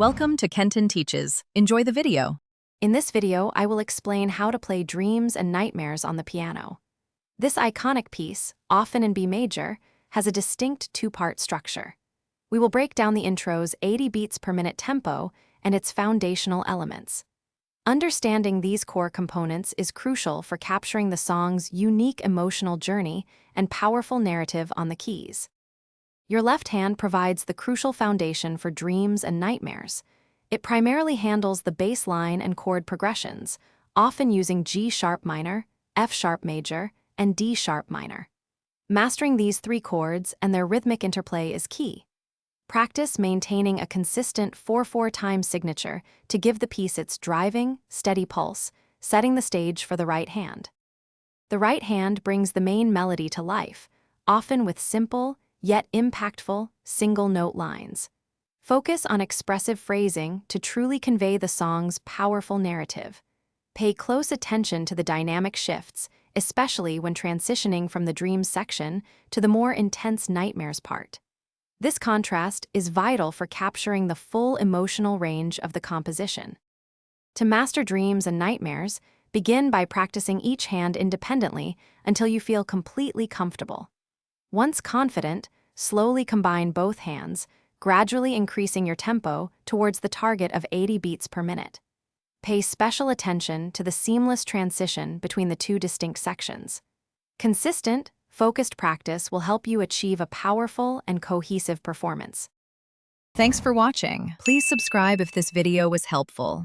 Welcome to Kenton Teaches. Enjoy the video. In this video, I will explain how to play Dreams and Nightmares on the piano. This iconic piece, often in B major, has a distinct two-part structure. We will break down the intro's 80 beats per minute tempo and its foundational elements. Understanding these core components is crucial for capturing the song's unique emotional journey and powerful narrative on the keys. Your left hand provides the crucial foundation for Dreams and Nightmares. It primarily handles the bass line and chord progressions, often using G sharp minor, F sharp major, and D sharp minor. Mastering these three chords and their rhythmic interplay is key. Practice maintaining a consistent 4/4 time signature to give the piece its driving, steady pulse, setting the stage for the right hand. The right hand brings the main melody to life, often with simple, yet impactful, single-note lines. Focus on expressive phrasing to truly convey the song's powerful narrative. Pay close attention to the dynamic shifts, especially when transitioning from the Dreams section to the more intense Nightmares part. This contrast is vital for capturing the full emotional range of the composition. To master Dreams and Nightmares, begin by practicing each hand independently until you feel completely comfortable. Once confident, slowly combine both hands, gradually increasing your tempo towards the target of 80 beats per minute. Pay special attention to the seamless transition between the two distinct sections. Consistent, focused practice will help you achieve a powerful and cohesive performance. Thanks for watching. Please subscribe if this video was helpful.